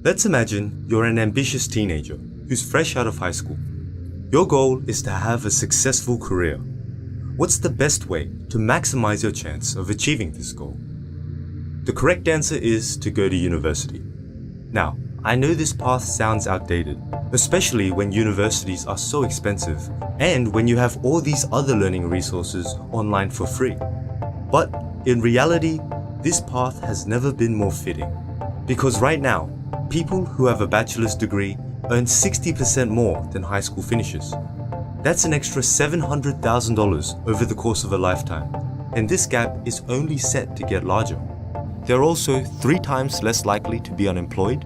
Let's imagine you're an ambitious teenager who's fresh out of high school. Your goal is to have a successful career. What's the best way to maximize your chance of achieving this goal? The correct answer is to go to university. Now, I know this path sounds outdated, especially when universities are so expensive and when you have all these other learning resources online for free. But in reality, this path has never been more fitting. Because right now, people who have a bachelor's degree earn 60% more than high school finishers. That's an extra $700,000 over the course of a lifetime, and this gap is only set to get larger. They're also 3 times less likely to be unemployed,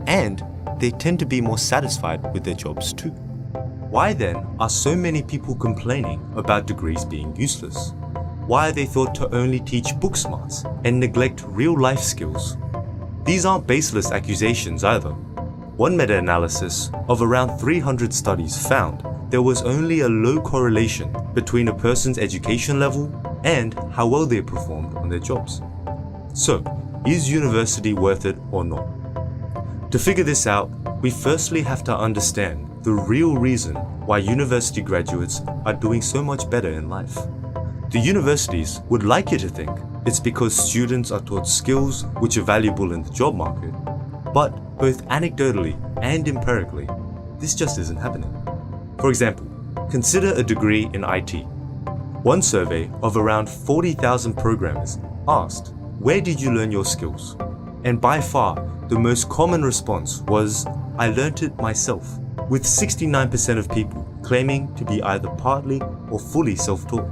and they tend to be more satisfied with their jobs too. Why then are so many people complaining about degrees being useless? Why are they thought to only teach book smarts and neglect real-life skills? These aren't baseless accusations either. One meta-analysis of around 300 studies found there was only a low correlation between a person's education level and how well they performed on their jobs. So, is university worth it or not? To figure this out, we firstly have to understand the real reason why university graduates are doing so much better in life. The universities would like you to think it's because students are taught skills which are valuable in the job market, but both anecdotally and empirically, this just isn't happening. For example, consider a degree in IT. One survey of around 40,000 programmers asked, "Where did you learn your skills?" And by far, the most common response was, "I learnt it myself," with 69% of people claiming to be either partly or fully self-taught.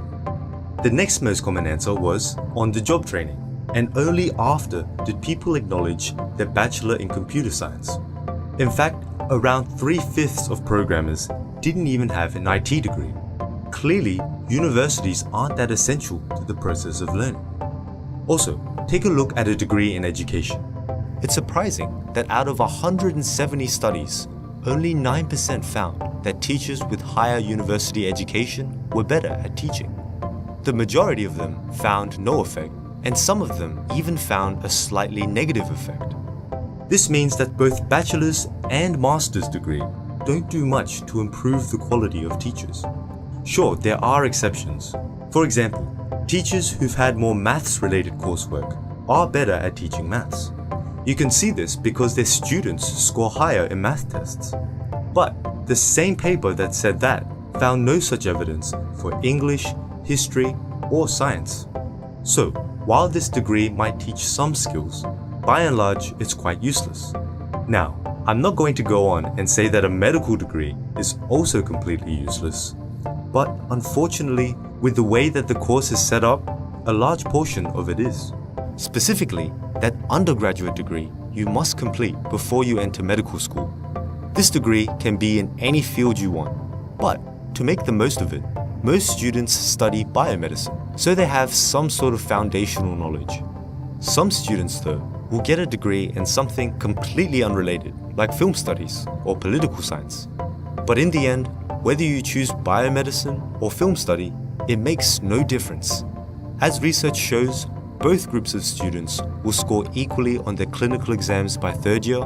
The next most common answer was on-the-job training, and only after did people acknowledge their bachelor in computer science. In fact, around 3/5 of programmers didn't even have an IT degree. Clearly, universities aren't that essential to the process of learning. Also, take a look at a degree in education. It's surprising that out of 170 studies, only 9% found that teachers with higher university education were better at teaching. The majority of them found no effect, and some of them even found a slightly negative effect. This means that both bachelor's and master's degree don't do much to improve the quality of teachers. Sure, there are exceptions. For example, teachers who've had more maths-related coursework are better at teaching maths. You can see this because their students score higher in math tests. But the same paper that said that found no such evidence for English, history, or science. So, while this degree might teach some skills, by and large, it's quite useless. Now, I'm not going to go on and say that a medical degree is also completely useless, but unfortunately, with the way that the course is set up, a large portion of it is. Specifically, that undergraduate degree you must complete before you enter medical school. This degree can be in any field you want, but to make the most of it, most students study biomedicine, so they have some sort of foundational knowledge. Some students, though, will get a degree in something completely unrelated, like film studies or political science. But in the end, whether you choose biomedicine or film study, it makes no difference. As research shows, both groups of students will score equally on their clinical exams by 3rd year.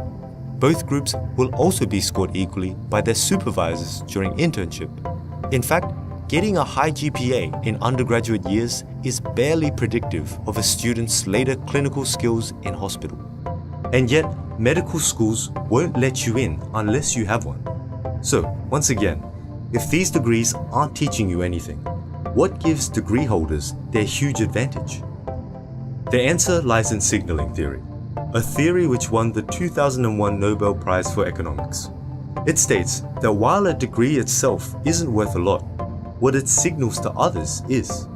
Both groups will also be scored equally by their supervisors during internship. In fact, getting a high GPA in undergraduate years is barely predictive of a student's later clinical skills in hospital. And yet, medical schools won't let you in unless you have one. So, once again, if these degrees aren't teaching you anything, what gives degree holders their huge advantage? The answer lies in signaling theory, a theory which won the 2001 Nobel Prize for Economics. It states that while a degree itself isn't worth a lot, what it signals to others is.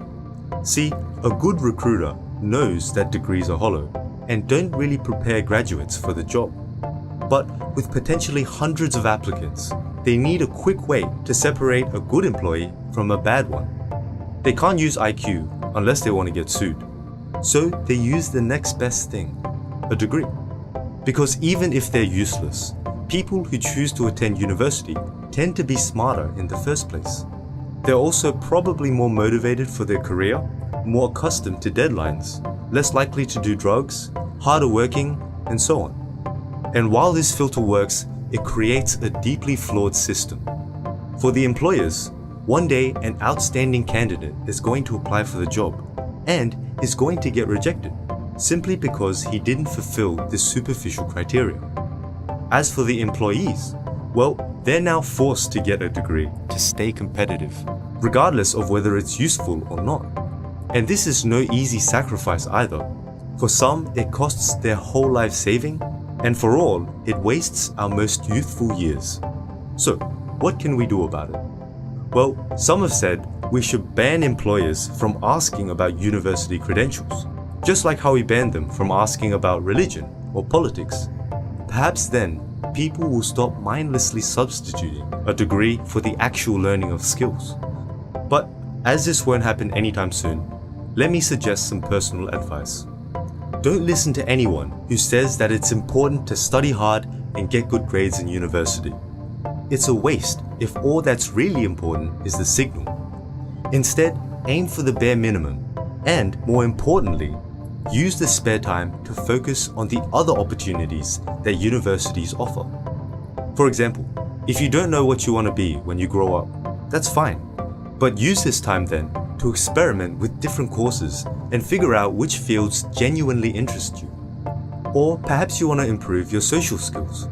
See, a good recruiter knows that degrees are hollow and don't really prepare graduates for the job. But with potentially hundreds of applicants, they need a quick way to separate a good employee from a bad one. They can't use IQ unless they want to get sued. So they use the next best thing, a degree. Because even if they're useless, people who choose to attend university tend to be smarter in the first place. They're also probably more motivated for their career, more accustomed to deadlines, less likely to do drugs, harder working, and so on. And while this filter works, it creates a deeply flawed system. For the employers, one day an outstanding candidate is going to apply for the job and is going to get rejected simply because he didn't fulfill this superficial criteria. As for the employees, well, they're now forced to get a degree to stay competitive, regardless of whether it's useful or not. And this is no easy sacrifice either. For some, it costs their whole life saving, and for all, it wastes our most youthful years. So, what can we do about it? Well, some have said we should ban employers from asking about university credentials, just like how we banned them from asking about religion or politics. Perhaps then, people will stop mindlessly substituting a degree for the actual learning of skills. But as this won't happen anytime soon, let me suggest some personal advice. Don't listen to anyone who says that it's important to study hard and get good grades in university. It's a waste if all that's really important is the signal. Instead, aim for the bare minimum and, more importantly, use the spare time to focus on the other opportunities that universities offer. For example, if you don't know what you want to be when you grow up, that's fine. But use this time then to experiment with different courses and figure out which fields genuinely interest you. Or perhaps you want to improve your social skills.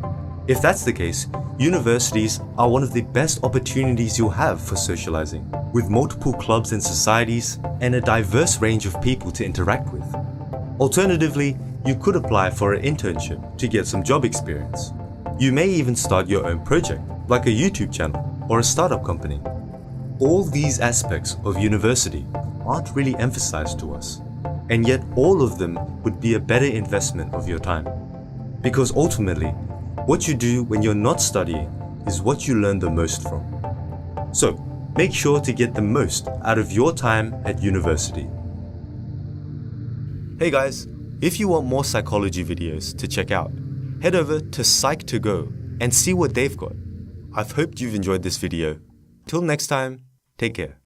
If that's the case, universities are one of the best opportunities you'll have for socializing, with multiple clubs and societies and a diverse range of people to interact with. Alternatively, you could apply for an internship to get some job experience. You may even start your own project, like a YouTube channel or a startup company. All these aspects of university aren't really emphasized to us, and yet all of them would be a better investment of your time. Because ultimately, what you do when you're not studying is what you learn the most from. So, make sure to get the most out of your time at university. Hey guys, if you want more psychology videos to check out, head over to Psych2Go and see what they've got. I've hoped you've enjoyed this video. Till next time, take care.